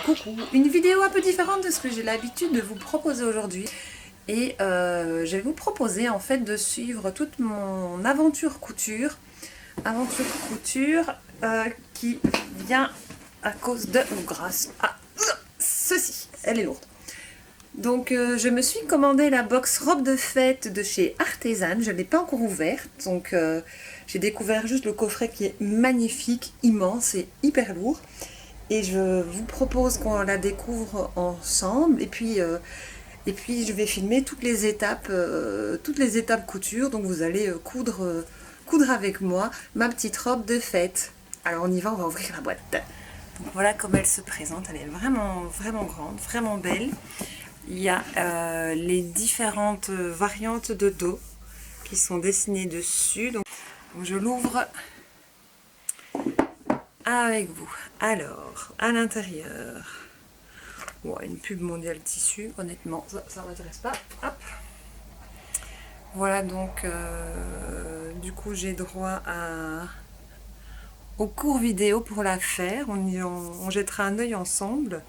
Coucou, une vidéo un peu différente de ce que j'ai l'habitude de vous proposer aujourd'hui. Et je vais vous proposer en fait de suivre toute mon aventure couture. Aventure couture qui vient à cause de, ou grâce à ceci. Elle est lourde. Donc je me suis commandé la box robe de fête de chez Artisan. Je ne l'ai pas encore ouverte. Donc j'ai découvert juste le coffret qui est magnifique, immense et hyper lourd. Et je vous propose qu'on la découvre ensemble. Et puis je vais filmer toutes les étapes couture. Donc vous allez coudre avec moi ma petite robe de fête. Alors on y va, on va ouvrir la boîte. Donc voilà comme elle se présente. Elle est vraiment, vraiment grande, vraiment belle. Il y a les différentes variantes de dos qui sont dessinées dessus. Donc je l'ouvre avec vous. Alors, à l'intérieur, une pub Mondial Tissu, honnêtement, ça m'intéresse pas. Hop. Voilà, donc, du coup, j'ai droit au court vidéo pour la faire. On jettera un œil ensemble.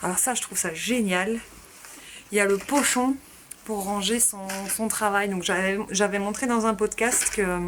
Alors ça, je trouve ça génial. Il y a le pochon pour ranger son travail. Donc, j'avais montré dans un podcast que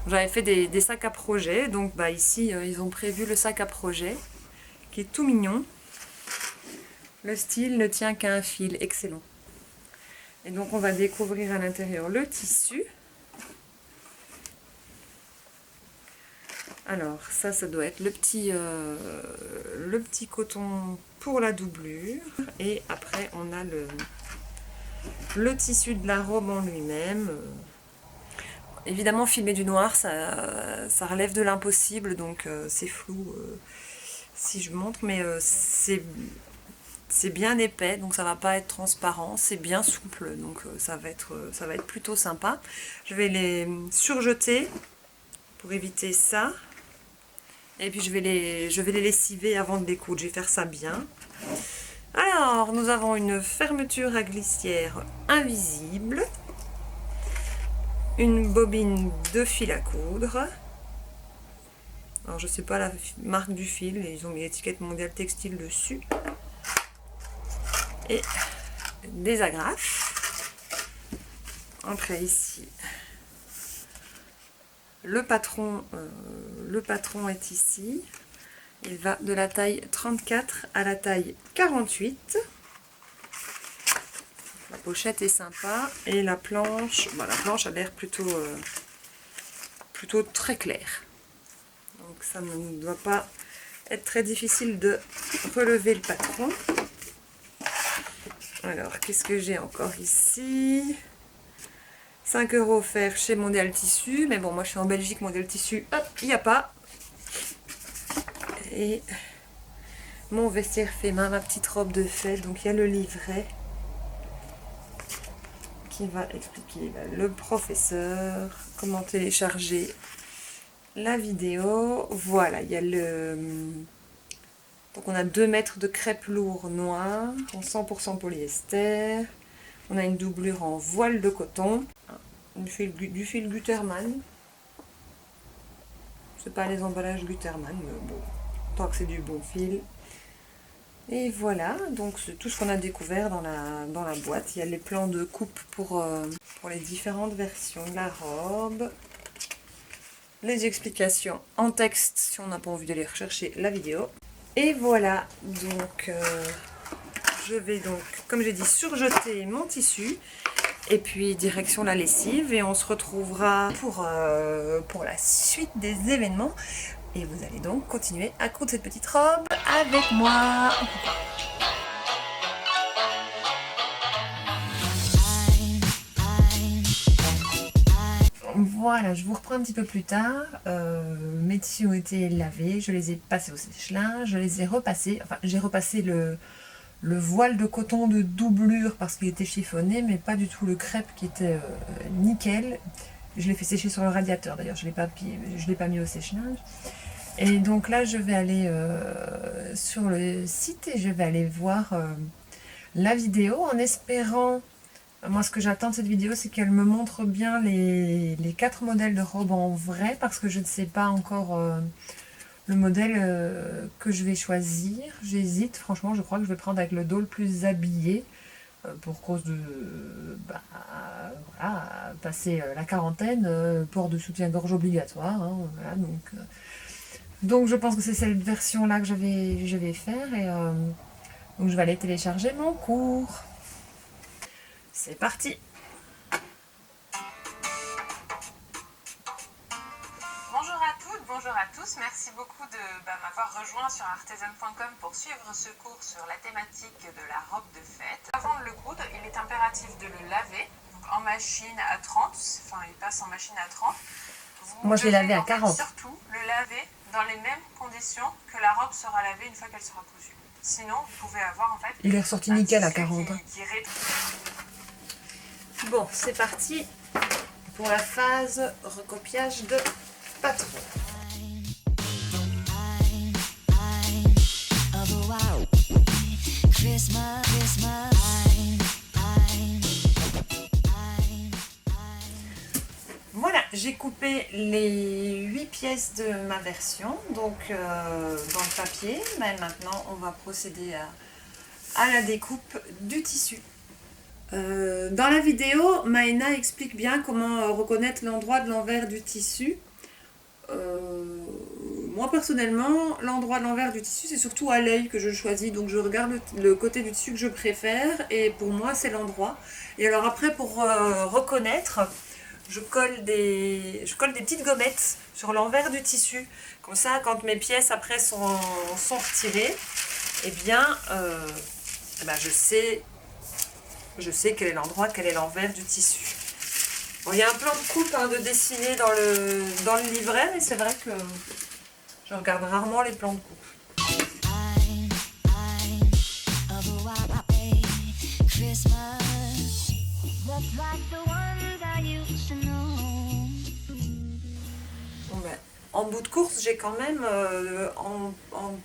j'avais fait des sacs à projet. Donc ici, ils ont prévu le sac à projet qui est tout mignon. Le style ne tient qu'à un fil, excellent. Et donc on va découvrir à l'intérieur le tissu. Alors ça doit être le petit coton pour la doublure. Et après on a le tissu de la robe en lui-même. Évidemment, filmer du noir, ça relève de l'impossible, donc c'est flou si je montre, mais c'est bien épais, donc ça va pas être transparent, c'est bien souple, donc ça va être plutôt sympa. Je vais les surjeter pour éviter ça, et puis je vais les lessiver avant de les coudre, je vais faire ça bien. Alors, nous avons une fermeture à glissière invisible. Une bobine de fil à coudre. Alors je sais pas la marque du fil, ils ont mis l'étiquette Mondial Textile dessus. Et des agrafes. Après ici, le patron est ici. Il va de la taille 34 à la taille 48. La pochette est sympa et la planche, la planche a l'air plutôt très claire. Donc ça ne doit pas être très difficile de relever le patron. Alors qu'est-ce que j'ai encore ici? 5 € offerts chez Mondial Tissu, mais bon moi je suis en Belgique, Mondial Tissu, hop, il n'y a pas. Et mon vestiaire fait main, ma petite robe de fête, donc il y a le livret qui va expliquer le professeur, comment télécharger la vidéo. Voilà, il y a donc on a 2 mètres de crêpe lourd noir en 100% polyester. On a une doublure en voile de coton, du fil Gutermann. C'est pas les emballages Gutermann, mais bon, tant que c'est du bon fil. Et voilà, donc c'est tout ce qu'on a découvert dans la boîte. Il y a les plans de coupe pour les différentes versions de la robe. Les explications en texte si on n'a pas envie d'aller rechercher la vidéo. Et voilà, donc je vais donc, comme j'ai dit, surjeter mon tissu. Et puis direction la lessive et on se retrouvera pour la suite des événements. Et vous allez donc continuer à coudre cette petite robe avec moi. Voilà, je vous reprends un petit peu plus tard. Mes tissus ont été lavés, je les ai passés au sèche-linge, je les ai repassés. Enfin, j'ai repassé le voile de coton de doublure parce qu'il était chiffonné, mais pas du tout le crêpe qui était nickel. Je l'ai fait sécher sur le radiateur d'ailleurs, je l'ai pas mis au sèche-linge. Et donc là, je vais aller sur le site et je vais aller voir la vidéo en espérant. Moi, ce que j'attends de cette vidéo, c'est qu'elle me montre bien les 4 modèles de robes en vrai, parce que je ne sais pas encore le modèle que je vais choisir. J'hésite, franchement, je crois que je vais prendre avec le dos le plus habillé pour cause de bah, voilà, passer la quarantaine, port de soutien-gorge obligatoire. Hein, voilà, donc je pense que c'est cette version-là que je vais faire et donc je vais aller télécharger mon cours. C'est parti! Bonjour à toutes, bonjour à tous, merci beaucoup de m'avoir rejoint sur artisan.com pour suivre ce cours sur la thématique de la robe de fête. Avant de le coudre, il est impératif de le laver donc en machine à 30, enfin il passe en machine à 30. Moi je l'ai lavé à 40. Surtout le laver dans les mêmes conditions que la robe sera lavée une fois qu'elle sera cousue. Sinon vous pouvez avoir en fait... Il est ressorti nickel à 40. Bon, c'est parti pour la phase recopiage de patron. Voilà, j'ai coupé les 8 pièces de ma version, donc dans le papier. Mais maintenant, on va procéder à la découpe du tissu. Dans la vidéo, Maëna explique bien comment reconnaître l'endroit de l'envers du tissu. Moi personnellement, l'endroit de l'envers du tissu, c'est surtout à l'œil que je choisis. Donc je regarde le côté du tissu que je préfère et pour moi c'est l'endroit. Et alors après pour reconnaître, je colle des petites gommettes sur l'envers du tissu. Comme ça, quand mes pièces après sont retirées, eh bien je sais quel est l'endroit, quel est l'envers du tissu. Bon, il y a un plan de coupe de dessiné dans le livret, mais c'est vrai que je regarde rarement les plans de coupe. Bon, ben, en bout de course, j'ai quand même, en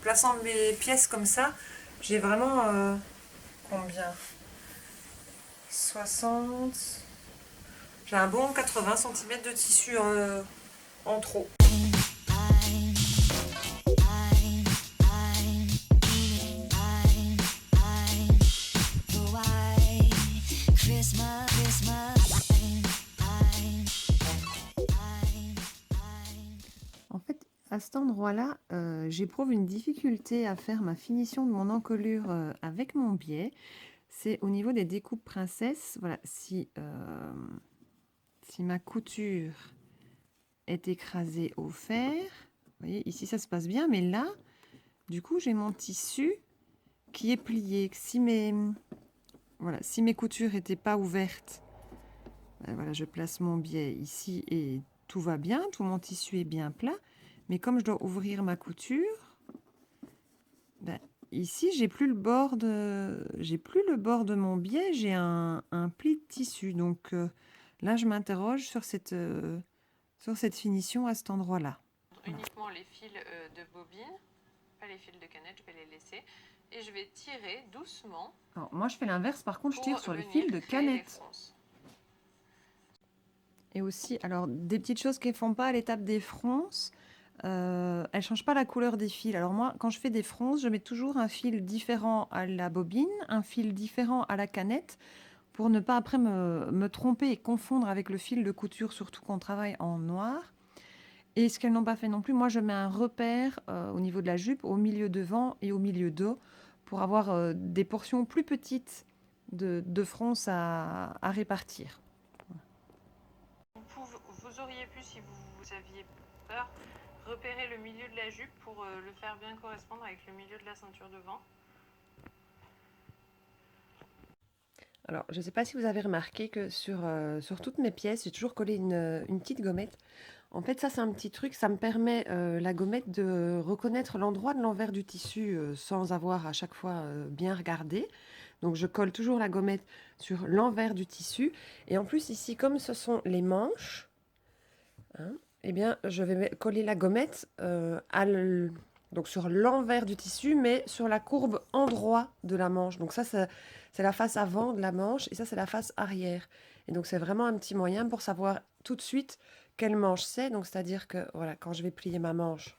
plaçant mes pièces comme ça, j'ai vraiment combien 60... J'ai un bon 80 cm de tissu en trop. En fait, à cet endroit-là, j'éprouve une difficulté à faire ma finition de mon encolure avec mon biais. C'est au niveau des découpes princesses. Voilà, si ma couture est écrasée au fer, vous voyez, ici ça se passe bien, mais là, du coup, j'ai mon tissu qui est plié. Si mes coutures n'étaient pas ouvertes, ben voilà, je place mon biais ici et tout va bien, tout mon tissu est bien plat. Mais comme je dois ouvrir ma couture, ben, ici, j'ai plus le bord de mon biais, j'ai un pli de tissu. Donc là, je m'interroge sur cette finition à cet endroit-là. Voilà. Uniquement les fils de bobine, pas les fils de canette, je vais les laisser. Et je vais tirer doucement. Alors, moi, je fais l'inverse, par contre, je tire sur les fils de canette. Et aussi, alors, des petites choses qui ne font pas à l'étape des fronces. Elles ne changent pas la couleur des fils. Alors moi, quand je fais des fronces, je mets toujours un fil différent à la bobine, un fil différent à la canette, pour ne pas après me tromper et confondre avec le fil de couture, surtout quand on travaille en noir. Et ce qu'elles n'ont pas fait non plus, moi je mets un repère au niveau de la jupe, au milieu devant et au milieu dos, pour avoir des portions plus petites de fronces à répartir. Vous auriez pu, si vous aviez peur, repérer le milieu de la jupe pour le faire bien correspondre avec le milieu de la ceinture devant. Alors, je ne sais pas si vous avez remarqué que sur toutes mes pièces, j'ai toujours collé une petite gommette. En fait, ça, c'est un petit truc, ça me permet, la gommette, de reconnaître l'endroit de l'envers du tissu sans avoir à chaque fois bien regardé. Donc, je colle toujours la gommette sur l'envers du tissu. Et en plus, ici, comme ce sont les manches, hein, eh bien, je vais coller la gommette donc sur l'envers du tissu, mais sur la courbe endroit de la manche. Donc ça, c'est la face avant de la manche et ça, c'est la face arrière. Et donc, c'est vraiment un petit moyen pour savoir tout de suite quelle manche c'est. Donc, c'est-à-dire que voilà, quand je vais plier ma manche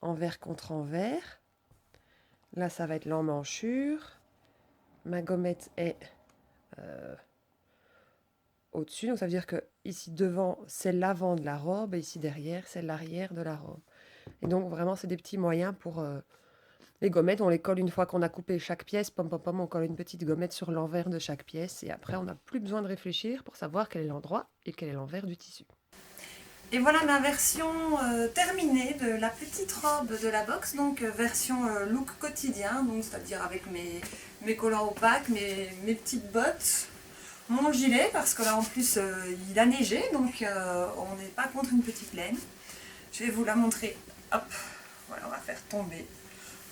envers contre envers. Là, ça va être l'emmanchure. Ma gommette est au-dessus, donc ça veut dire que ici devant, c'est l'avant de la robe, et ici derrière, c'est l'arrière de la robe. Et donc, vraiment, c'est des petits moyens pour... les gommettes, on les colle une fois qu'on a coupé chaque pièce, pom pom pom, on colle une petite gommette sur l'envers de chaque pièce, et après, on n'a plus besoin de réfléchir pour savoir quel est l'endroit et quel est l'envers du tissu. Et voilà ma version terminée de la petite robe de la box, donc version look quotidien, donc c'est-à-dire avec mes collants opaques, mes petites bottes, mon gilet, parce que là en plus il a neigé, donc on n'est pas contre une petite laine. Je vais vous la montrer. Hop, voilà, on va faire tomber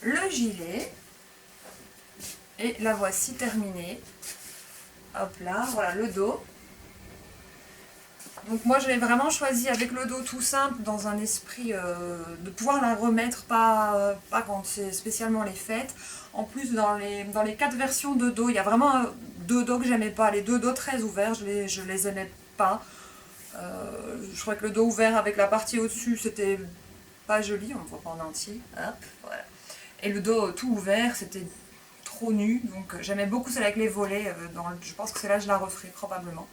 le gilet. Et la voici terminée. Hop là, voilà le dos. Donc moi je l'ai vraiment choisi avec le dos tout simple, dans un esprit de pouvoir la remettre, pas quand c'est spécialement les fêtes. En plus dans les 4 versions de dos, il y a vraiment deux dos que j'aimais pas, les deux dos très ouverts, je les aimais pas. Je trouvais que le dos ouvert avec la partie au-dessus c'était pas joli, on ne voit pas en entier. Hop, voilà. Et le dos tout ouvert c'était trop nu, donc j'aimais beaucoup celle avec les volets, je pense que celle-là je la referai probablement.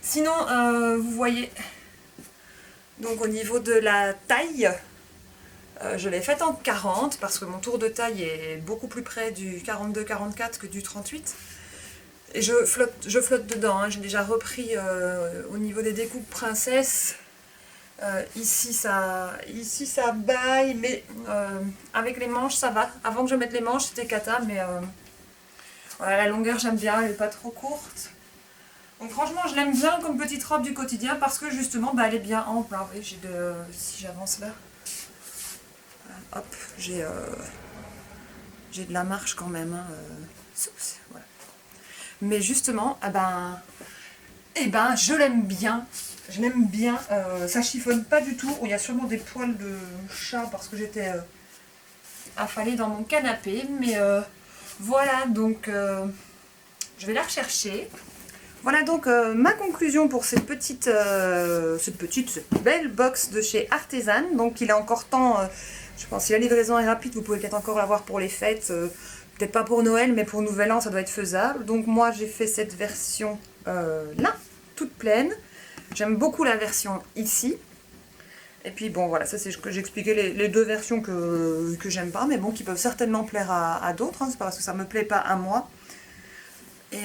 Sinon, vous voyez, donc au niveau de la taille, je l'ai faite en 40 parce que mon tour de taille est beaucoup plus près du 42-44 que du 38. Et je flotte dedans, hein. J'ai déjà repris au niveau des découpes princesse. Ici ça baille, mais avec les manches ça va. Avant que je mette les manches c'était cata, mais voilà, la longueur j'aime bien, elle n'est pas trop courte. Donc franchement, je l'aime bien comme petite robe du quotidien parce que justement, elle est bien ample. Hein. Oui, si j'avance là, hop, j'ai de la marche quand même. Hein. Voilà. Mais justement, je l'aime bien. Je l'aime bien. Ça chiffonne pas du tout. Il y a sûrement des poils de chat parce que j'étais affalée dans mon canapé. Mais voilà, donc je vais la rechercher. Voilà donc ma conclusion pour cette belle box de chez Artisan. Donc il est encore temps, je pense si la livraison est rapide, vous pouvez peut-être encore l'avoir pour les fêtes. Peut-être pas pour Noël, mais pour Nouvel An, ça doit être faisable. Donc moi j'ai fait cette version là, toute pleine. J'aime beaucoup la version ici. Et puis bon voilà, ça c'est ce que j'expliquais, les deux versions que j'aime pas, mais bon, qui peuvent certainement plaire à d'autres. Hein, c'est pas parce que ça me plaît pas à moi. Et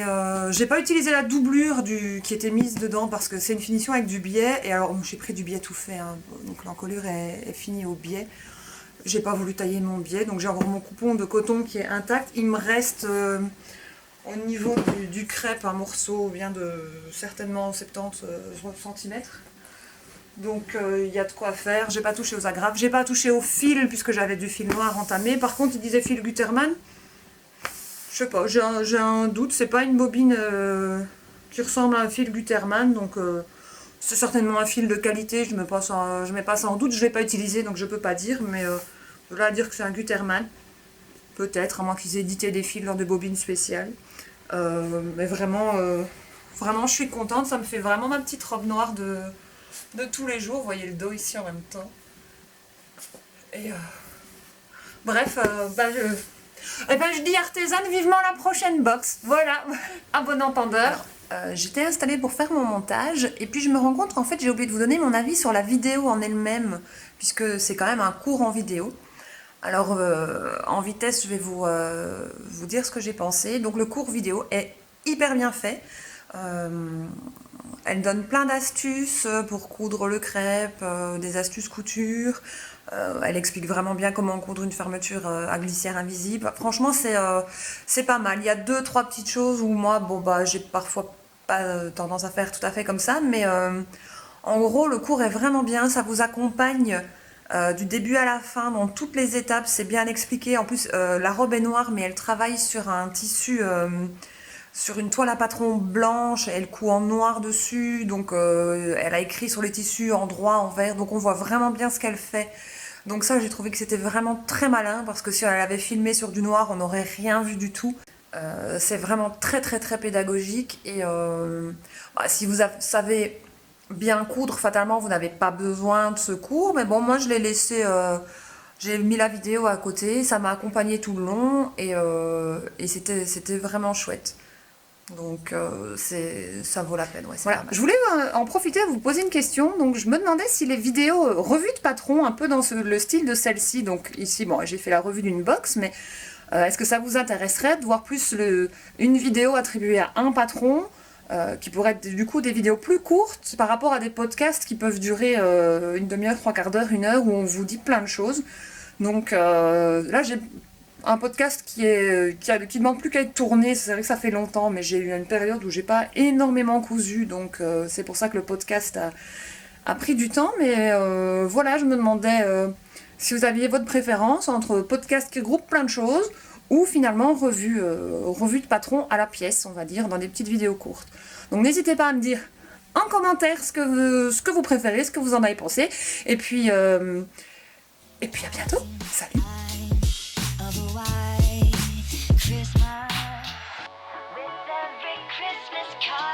j'ai pas utilisé la doublure qui était mise dedans parce que c'est une finition avec du biais. Et alors j'ai pris du biais tout fait, hein, donc l'encolure est finie au biais. J'ai pas voulu tailler mon biais, donc j'ai encore mon coupon de coton qui est intact. Il me reste au niveau du crêpe un morceau bien de certainement 70 cm. Donc il y a de quoi faire. J'ai pas touché aux agrafes, j'ai pas touché au fil puisque j'avais du fil noir entamé. Par contre il disait fil Gutermann. Je sais pas, j'ai un doute, c'est pas une bobine qui ressemble à un fil Gutermann, donc c'est certainement un fil de qualité, je mets pas ça en doute, je l'ai pas utilisé donc je peux pas dire, mais de là à dire que c'est un Gutermann, peut-être, à moins qu'ils aient édité des fils dans des bobines spéciales. Mais vraiment, je suis contente, ça me fait vraiment ma petite robe noire de tous les jours, vous voyez le dos ici en même temps. Et bref, je dis Artisan, vivement la prochaine box. Voilà, à bon entendeur. J'étais installée pour faire mon montage et puis je me rends compte qu'en fait j'ai oublié de vous donner mon avis sur la vidéo en elle-même puisque c'est quand même un cours en vidéo. Alors en vitesse je vais vous dire ce que j'ai pensé. Donc le cours vidéo est hyper bien fait. Elle donne plein d'astuces pour coudre le crêpe, des astuces couture. Elle explique vraiment bien comment coudre une fermeture à glissière invisible. Franchement, c'est pas mal. Il y a 2-3 petites choses où moi, j'ai parfois pas tendance à faire tout à fait comme ça, mais en gros, le cours est vraiment bien. Ça vous accompagne du début à la fin dans toutes les étapes. C'est bien expliqué. En plus, la robe est noire, mais elle travaille sur un tissu. Sur une toile à patron blanche, elle coud en noir dessus, donc elle a écrit sur les tissus en droit, en vert, donc on voit vraiment bien ce qu'elle fait. Donc ça, j'ai trouvé que c'était vraiment très malin, parce que si elle avait filmé sur du noir, on n'aurait rien vu du tout. C'est vraiment très très très pédagogique, et si vous savez bien coudre, fatalement, vous n'avez pas besoin de ce cours, mais bon, moi je l'ai laissé J'ai mis la vidéo à côté, ça m'a accompagné tout le long et c'était vraiment chouette. Donc ça vaut la peine. Ouais, voilà. Je voulais en profiter à vous poser une question. Donc je me demandais si les vidéos revues de patron, un peu dans le style de celle-ci, donc ici, bon, j'ai fait la revue d'une box, mais est-ce que ça vous intéresserait de voir plus une vidéo attribuée à un patron qui pourrait être du coup des vidéos plus courtes par rapport à des podcasts qui peuvent durer une demi-heure, trois quarts d'heure, une heure, où on vous dit plein de choses. Donc là, j'ai un podcast qui ne demande plus qu'à être tourné. C'est vrai que ça fait longtemps, mais j'ai eu une période où j'ai pas énormément cousu, donc c'est pour ça que le podcast a pris du temps. Mais voilà, je me demandais si vous aviez votre préférence entre podcast qui regroupe plein de choses ou finalement revue de patron à la pièce, on va dire, dans des petites vidéos courtes. Donc n'hésitez pas à me dire en commentaire ce que vous préférez, ce que vous en avez pensé. Et puis à bientôt. Salut. Of a white Christmas with every Christmas card.